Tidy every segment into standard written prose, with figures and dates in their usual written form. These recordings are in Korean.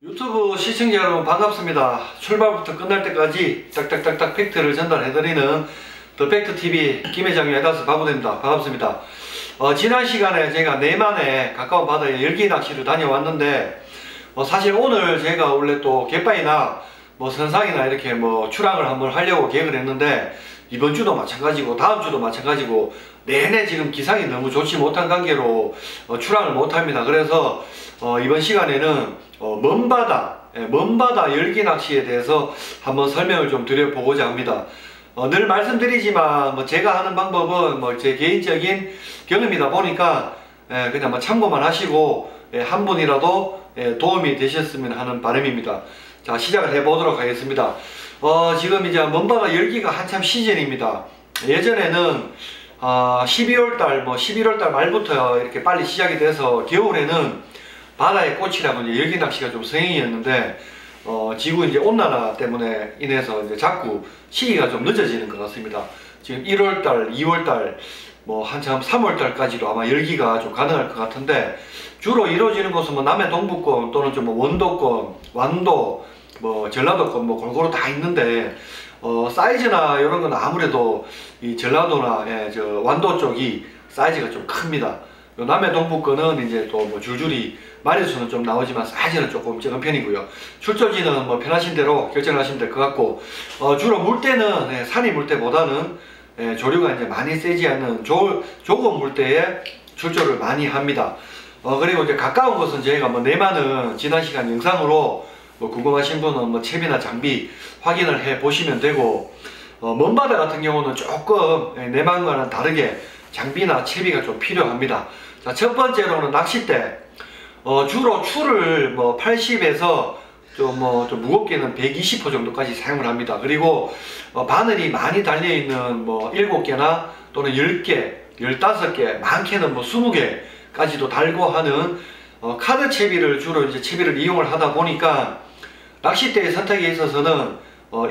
유튜브 시청자 여러분 반갑습니다. 출발부터 끝날 때까지 딱딱딱딱 팩트를 전달해드리는 더 팩트TV 김회장의 에다스 바보됩니다. 반갑습니다. 지난 시간에 제가 내만에 가까운 바다에 열기 낚시를 다녀왔는데 사실 오늘 제가 원래 또 갯바위나 선상이나 이렇게 출항을 한번 하려고 계획을 했는데 이번 주도 마찬가지고 다음 주도 마찬가지고 내내 지금 기상이 너무 좋지 못한 관계로 출항을 못합니다. 그래서 이번 시간에는 먼바다 열기 낚시에 대해서 한번 설명을 좀 드려보고자 합니다. 늘 말씀드리지만 제가 하는 방법은 제 개인적인 경험이다 보니까 그냥 참고만 하시고 한 분이라도 도움이 되셨으면 하는 바람입니다. 자, 시작을 해보도록 하겠습니다. 지금 이제 먼바다 열기가 한참 시즌입니다. 예전에는 12월달 11월달 말부터 이렇게 빨리 시작이 돼서 겨울에는 바다의 꽃이라고 이제 열기 낚시가 좀 성행이었는데 지구 이제 온난화 때문에 인해서 이제 자꾸 시기가 좀 늦어지는 것 같습니다. 지금 1월달, 2월달, 한참 3월달까지도 아마 열기가 좀 가능할 것 같은데 주로 이루어지는 곳은 남해 동부권 또는 좀 원도권, 완도, 전라도권 골고루 다 있는데 사이즈나 이런 건 아무래도 이 전라도나 완도 쪽이 사이즈가 좀 큽니다. 남해 동부권은 이제 또 줄줄이 마리수는 좀 나오지만 사이즈는 조금 적은 편이고요. 출조지는 편하신 대로 결정을 하시면 될 것 같고 주로 물때는 산이 물때보다는 조류가 이제 많이 세지 않는 조금 물때에 출조를 많이 합니다. 그리고 이제 가까운 곳은 저희가 내만은 지난 시간 영상으로 궁금하신 분은 채비나 장비 확인을 해 보시면 되고 먼바다 같은 경우는 조금 내만과는 다르게 장비나 채비가 좀 필요합니다. 자, 첫 번째로는 낚싯대. 주로 추를 80에서 좀 무겁게는 120호 정도까지 사용을 합니다. 그리고 바늘이 많이 달려있는 7개나 또는 10개, 15개, 많게는 20개까지도 달고 하는 카드 채비를 주로 이제 채비를 이용을 하다 보니까 낚싯대의 선택에 있어서는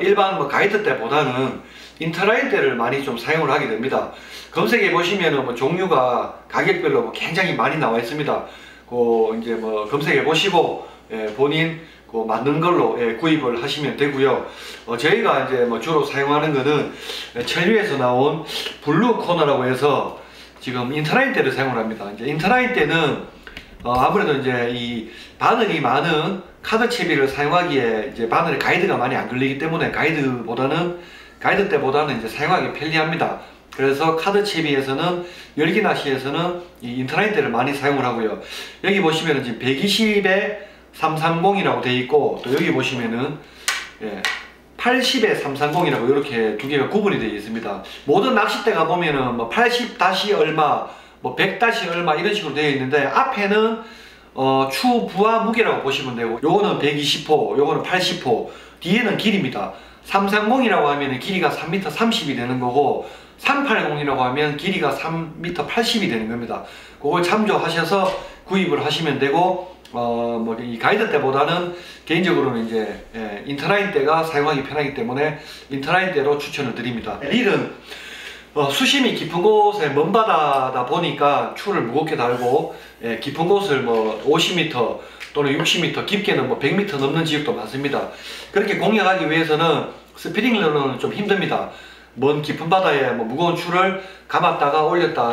일반 가이드 때보다는 인터라인 대를 많이 좀 사용을 하게 됩니다. 검색해 보시면은 종류가 가격별로 굉장히 많이 나와 있습니다. 이제 검색해 보시고 본인 맞는 걸로 구입을 하시면 되고요. 저희가 이제 주로 사용하는 거는 천류에서 나온 블루 코너라고 해서 지금 인터라인 대를 사용을 합니다. 이제 인터라인 대는 아무래도 이제 이 바늘이 많은 카드 채비를 사용하기에 이제 바늘에 가이드가 많이 안 걸리기 때문에 가이드 때보다는 이제 사용하기 편리합니다. 그래서 카드 채비에서는 열기 낚시에서는 이 인터라인 대를 많이 사용을 하고요. 여기 보시면은 지금 120에 330이라고 되어 있고 또 여기 보시면은 80에 330이라고 이렇게 두 개가 구분이 되어 있습니다. 모든 낚싯대가 보면은 80- 얼마, 100- 얼마 이런 식으로 되어 있는데 앞에는 추 부하 무게라고 보시면 되고 요거는 120호, 요거는 80호, 뒤에는 길입니다. 330이라고 하면 길이가 3m 30이 되는 거고 380이라고 하면 길이가 3m 80이 되는 겁니다. 그걸 참조하셔서 구입을 하시면 되고 이 가이드 때보다는 개인적으로는 이제 인터라인 대가 사용하기 편하기 때문에 인터라인 대로 추천을 드립니다. 릴은 수심이 깊은 곳에 먼바다다 보니까 추를 무겁게 달고 깊은 곳을 50m 또는 60m 깊게는 100m 넘는 지역도 많습니다. 그렇게 공략하기 위해서는 스피닝러는 좀 힘듭니다. 먼 깊은 바다에 무거운 추를 감았다가 올렸다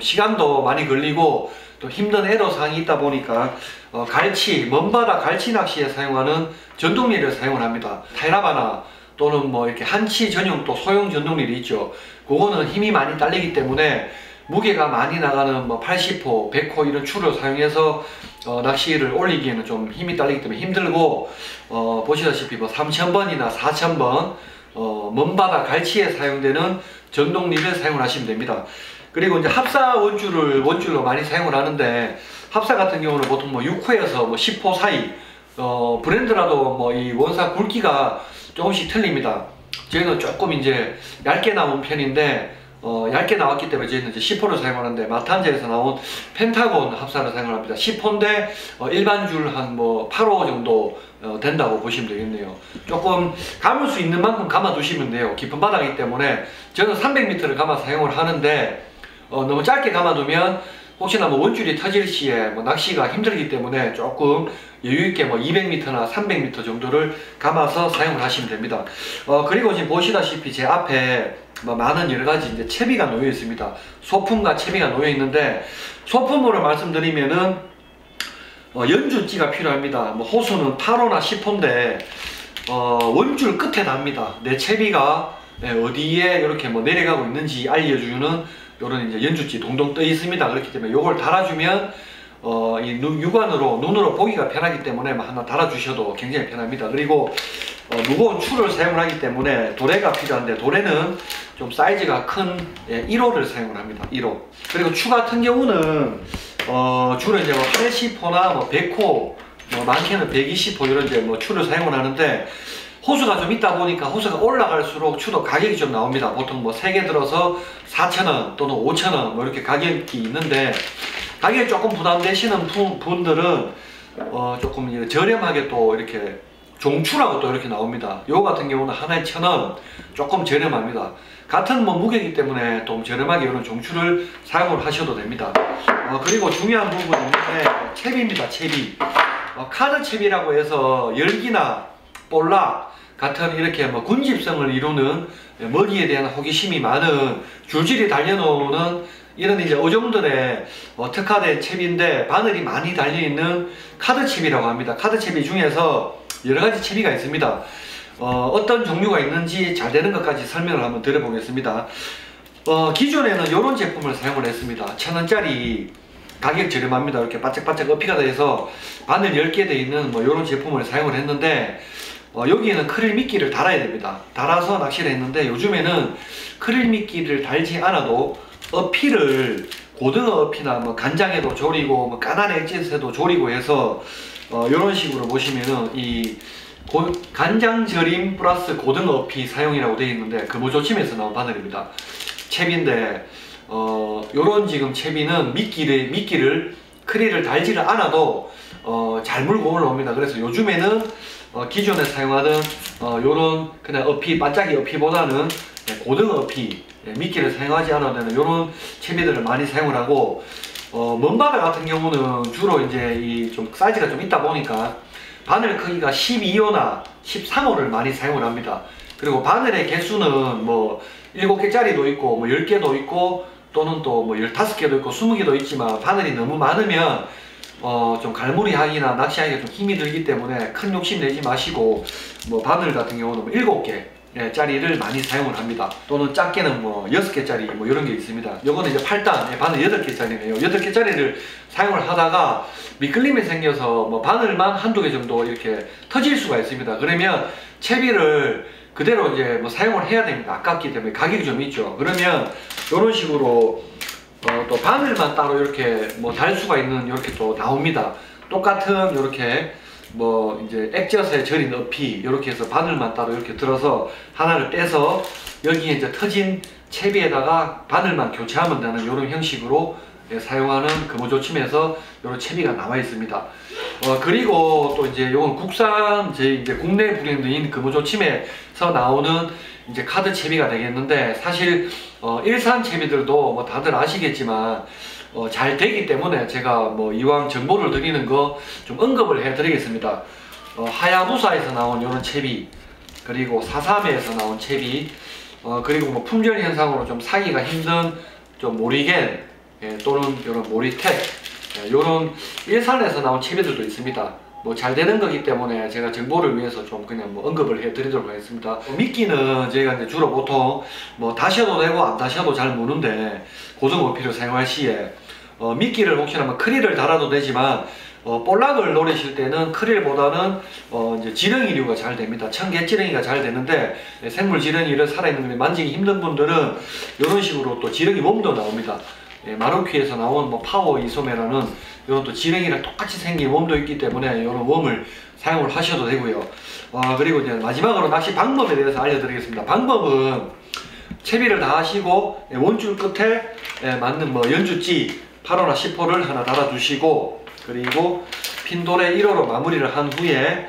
시간도 많이 걸리고 또 힘든 애로사항이 있다 보니까 먼바다 갈치 낚시에 사용하는 전동릴을 사용을 합니다. 타이라바나 또는 이렇게 한치 전용 또 소형 전동릴이 있죠. 그거는 힘이 많이 딸리기 때문에 무게가 많이 나가는 80호, 100호 이런 추를 사용해서 낚시를 올리기에는 좀 힘이 딸리기 때문에 힘들고 보시다시피 3000번이나 4000번 먼바다 갈치에 사용되는 전동릴을 사용을 하시면 됩니다. 그리고 이제 합사 원줄로 많이 사용을 하는데 합사 같은 경우는 보통 6호에서 10호 사이 브랜드라도 이 원사 굵기가 조금씩 틀립니다. 저희는 조금 이제 얇게 나온 편인데 얇게 나왔기 때문에 저희는 이제 10호를 사용하는데 마탄자에서 나온 펜타곤 합사를 사용을 합니다. 10호인데 일반 줄 한 8호 정도 된다고 보시면 되겠네요. 조금 감을 수 있는 만큼 감아 두시면 돼요. 깊은 바다이기 때문에 저는 300m를 감아 사용을 하는데 너무 짧게 감아두면 혹시나 뭐 원줄이 터질 시에 뭐 낚시가 힘들기 때문에 조금 여유있게 뭐 200m나 300m 정도를 감아서 사용을 하시면 됩니다. 그리고 지금 보시다시피 제 앞에 뭐 많은 여러가지 이제 채비가 놓여 있습니다. 소품과 채비가 놓여 있는데, 소품으로 말씀드리면은 연주찌가 필요합니다. 뭐 호수는 8호나 10호인데 원줄 끝에 답니다. 내 채비가 어디에 이렇게 뭐 내려가고 있는지 알려주는 요런 이제 연주찌 동동 떠 있습니다. 그렇기 때문에 요걸 달아주면 이 육안으로 눈으로 보기가 편하기 때문에 뭐 하나 달아주셔도 굉장히 편합니다. 그리고 무거운 추를 사용을 하기 때문에 도래가 필요한데, 도래는 좀 사이즈가 큰 1호를 사용을 합니다. 1호. 그리고 추 같은 경우는 주로 이제 뭐 80호나 뭐 100호, 뭐 많게는 120호 이런 이제 뭐 추를 사용을 하는데, 호수가 좀 있다 보니까 호수가 올라갈수록 추도 가격이 좀 나옵니다. 보통 뭐 3개 들어서 4,000원 또는 5,000원 뭐 이렇게 가격이 있는데, 가격이 조금 부담되시는 분들은 조금 이제 저렴하게 또 이렇게 종추라고 또 이렇게 나옵니다. 요거 같은 경우는 하나에 1,000원, 조금 저렴합니다. 같은 뭐 무게이기 때문에 좀 저렴하게 이런 종추를 사용을 하셔도 됩니다. 그리고 중요한 부분은 채비입니다. 채비. 카드 채비라고 해서 열기나 볼락 같은 이렇게 뭐 군집성을 이루는, 먹이에 대한 호기심이 많은, 줄줄이 달려놓는 이런 이제 어종들의 특화된 채비인데, 바늘이 많이 달려있는 카드 채비라고 합니다. 카드 채비 중에서 여러가지 채비가 있습니다. 어떤 종류가 있는지 잘 되는 것까지 설명을 한번 드려보겠습니다. 기존에는 이런 제품을 사용을 했습니다. 1,000원짜리 가격 저렴합니다. 이렇게 바짝바짝 어피가 돼서 바늘 10개 되어 있는 뭐 이런 제품을 사용을 했는데, 여기에는 크릴 미끼를 달아야 됩니다. 달아서 낚시를 했는데, 요즘에는 크릴 미끼를 달지 않아도 어피를 고등어 어피나 뭐 간장에도 조리고 뭐 까난 액젓에도 조리고 해서 이런 식으로 보시면은 이 간장 절임 플러스 고등어 어피 사용이라고 되어 있는데, 금호조침에서 나온 바늘입니다. 채비인데 요런 지금 채비는 미끼를 크릴을 달지를 않아도 잘 물고 올라옵니다. 그래서 요즘에는 기존에 사용하던 요런 그냥 어피, 반짝이 어피보다는 고등어 어피, 미끼를 사용하지 않아도 되는 요런 채비들을 많이 사용을 하고, 먼바다 같은 경우는 주로 이제 이 좀 사이즈가 좀 있다 보니까 바늘 크기가 12호나 13호를 많이 사용을 합니다. 그리고 바늘의 개수는 뭐 7개짜리도 있고 뭐 10개도 있고 또는 또 뭐 15개도 있고 20개도 있지만, 바늘이 너무 많으면 좀 갈무리하기나 낚시하기가 좀 힘이 들기 때문에 큰 욕심 내지 마시고, 뭐 바늘 같은 경우는 뭐 7개 짜리를 많이 사용을 합니다. 또는 작게는 뭐 6개짜리 뭐 이런 게 있습니다. 요거는 이제 8단 바늘 8개짜리네요. 8개짜리를 사용을 하다가 미끌림이 생겨서 뭐 바늘만 한두 개 정도 이렇게 터질 수가 있습니다. 그러면 채비를 그대로 이제 뭐 사용을 해야 됩니다. 아깝기 때문에 가격이 좀 있죠. 그러면 이런 식으로 또 바늘만 따로 이렇게 뭐 달 수가 있는 이렇게 또 나옵니다. 똑같은 이렇게 뭐 이제 액젓에 절인 어피 이렇게 해서 바늘만 따로 이렇게 들어서 하나를 떼서 여기에 이제 터진 채비에다가 바늘만 교체하면 되는 이런 형식으로 사용하는 금호조침에서 이런 채비가 나와 있습니다. 그리고 또 이제 이건 국산 이제 국내 브랜드인 금호조침에서 나오는 이제 카드 채비가 되겠는데, 사실 일산 채비들도 뭐 다들 아시겠지만 잘 되기 때문에 제가 뭐 이왕 정보를 드리는 거 좀 언급을 해 드리겠습니다. 하야부사에서 나온 이런 채비, 그리고 사삼에서 나온 채비, 그리고 뭐 품절 현상으로 좀 사기가 힘든 좀 모리겐 또는 이런 모리텍, 이런 일산에서 나온 채비들도 있습니다. 뭐 잘 되는 거기 때문에 제가 정보를 위해서 좀 그냥 뭐 언급을 해 드리도록 하겠습니다. 미끼는 저희가 이제 주로 보통 뭐 다셔도 되고 안 다셔도 잘 무는데, 고등어 어피를 사용할 시에 미끼를 혹시나 뭐 크릴을 달아도 되지만 볼락을 노리실 때는 크릴보다는 이제 지렁이류가 잘 됩니다. 청개지렁이가 잘 되는데, 생물 지렁이를 살아있는 걸 만지기 힘든 분들은 이런 식으로 또 지렁이 웜도 나옵니다. 마루키에서 나온 뭐 파워 이소메라는 이런 또 지렁이랑 똑같이 생긴 웜도 있기 때문에 이런 웜을 사용을 하셔도 되고요. 그리고 이제 마지막으로 낚시 방법에 대해서 알려드리겠습니다. 방법은 채비를 다 하시고 원줄 끝에 맞는 뭐 연주찌 8호나 10호를 하나 달아주시고, 그리고 핀돌에 1호로 마무리를 한 후에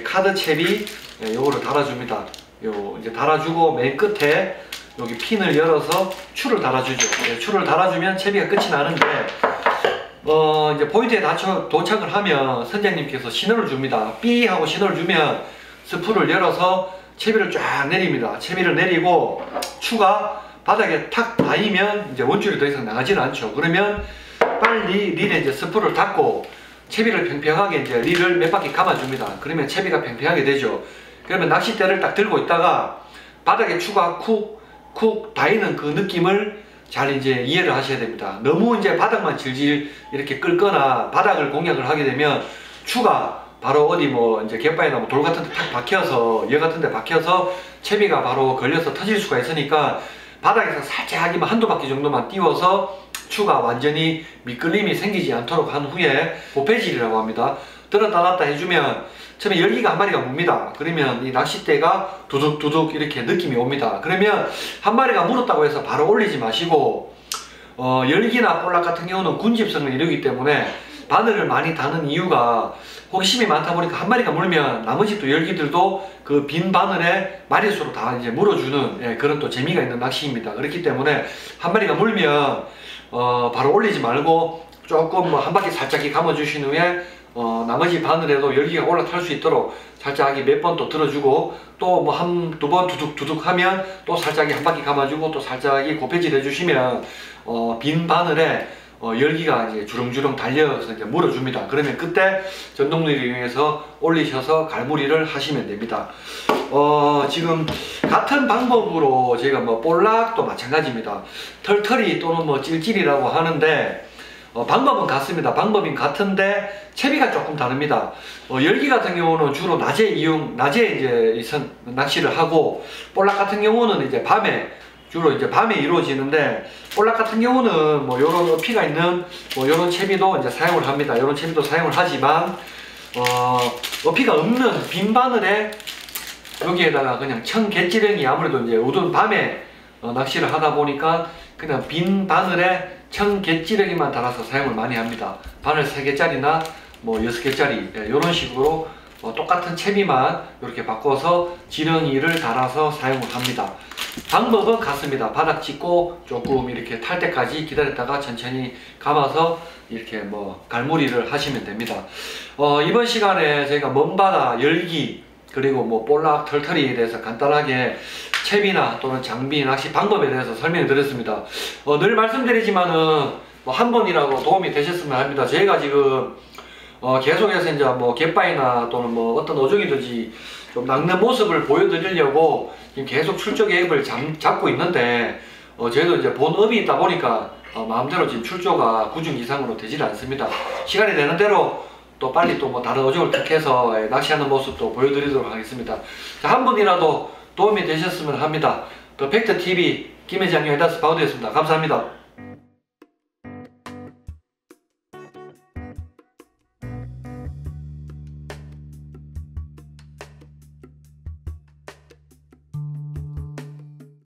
카드 채비 요거를 달아줍니다. 요 이제 달아주고 맨 끝에 여기 핀을 열어서 추를 달아주죠. 추를 달아주면 채비가 끝이 나는데, 이제 포인트에 도착을 하면 선장님께서 신호를 줍니다. 삐 하고 신호를 주면 스프를 열어서 채비를 쫙 내립니다. 채비를 내리고 추가 바닥에 탁 닿으면 이제 원줄이 더 이상 나가지는 않죠. 그러면 빨리 릴에 이제 스프를 닫고 채비를 평평하게 이제 릴을 몇 바퀴 감아줍니다. 그러면 채비가 평평하게 되죠. 그러면 낚싯대를 딱 들고 있다가 바닥에 추가 쿡 닿이는 그 느낌을 잘 이제 이해를 하셔야 됩니다. 너무 이제 바닥만 질질 이렇게 끌거나 바닥을 공략을 하게 되면 추가 바로 어디 뭐 이제 갯바위나 뭐 돌 같은 데 탁 박혀서 여 같은 데 박혀서 채비가 바로 걸려서 터질 수가 있으니까 바닥에서 살짝이면 한두 바퀴 정도만 띄워서 추가 완전히 미끌림이 생기지 않도록 한 후에 고패질이라고 합니다. 들었다 놨다 해주면 처음에 열기가 한 마리가 뭅니다. 그러면 이 낚싯대가 두둑두둑 이렇게 느낌이 옵니다. 그러면 한 마리가 물었다고 해서 바로 올리지 마시고 열기나 볼락 같은 경우는 군집성을 이루기 때문에 바늘을 많이 다는 이유가 호기심이 많다 보니까 한 마리가 물면 나머지 또 열기들도 그 빈 바늘에 마리수로 다 이제 물어주는 그런 또 재미가 있는 낚시입니다. 그렇기 때문에 한 마리가 물면 바로 올리지 말고 조금 뭐 한 바퀴 살짝이 감아 주신 후에 나머지 바늘에도 열기가 올라탈 수 있도록 살짝이 몇 번 또 들어주고 또 뭐 한 두 번 두둑두둑 하면 또 살짝이 한 바퀴 감아주고 또 살짝이 고패질 해주시면 빈 바늘에 열기가 이제 주렁주렁 달려서 이제 물어줍니다. 그러면 그때 전동리를 이용해서 올리셔서 갈무리를 하시면 됩니다. 지금 같은 방법으로 제가 뭐 볼락도 마찬가지입니다. 털털이 또는 뭐 찔찔이라고 하는데 방법은 같습니다. 방법은 같은데 채비가 조금 다릅니다. 열기 같은 경우는 주로 낮에 이제 낚시를 하고 볼락 같은 경우는 이제 주로 이제 밤에 이루어지는데 볼락 같은 경우는 뭐 요런 어피가 있는 뭐 요런 채비도 이제 사용을 합니다. 요런 채비도 사용을 하지만 어피가 없는 빈 바늘에 여기에다가 그냥 청갯지렁이 아무래도 이제 우둔 밤에 낚시를 하다 보니까 그냥 빈 바늘에 청갯지렁이만 달아서 사용을 많이 합니다. 바늘 3개짜리나 뭐 6개짜리 이런 식으로 똑같은 채비만 이렇게 바꿔서 지렁이를 달아서 사용을 합니다. 방법은 같습니다. 바닥 짚고 조금 이렇게 탈 때까지 기다렸다가 천천히 감아서 이렇게 뭐 갈무리를 하시면 됩니다. 이번 시간에 저희가 먼바다 열기 그리고 뭐 볼락 털털이에 대해서 간단하게 채비나 또는 장비 낚시 방법에 대해서 설명을 드렸습니다. 늘 말씀드리지만은 뭐 한 번이라도 도움이 되셨으면 합니다. 저희가 지금 계속해서 이제 뭐 갯바위나 또는 뭐 어떤 어종이든지 좀 낚는 모습을 보여드리려고 지금 계속 출조 계획을 잡고 있는데 저희도 이제 본업이 있다 보니까 마음대로 지금 출조가 구중 이상으로 되질 않습니다. 시간이 되는 대로 또 빨리 또 뭐 다른 어종을 택해서 낚시하는 모습도 보여드리도록 하겠습니다. 자, 한 분이라도 도움이 되셨으면 합니다. 더 팩트 TV 김회장님 에다스 바우드였습니다. 감사합니다.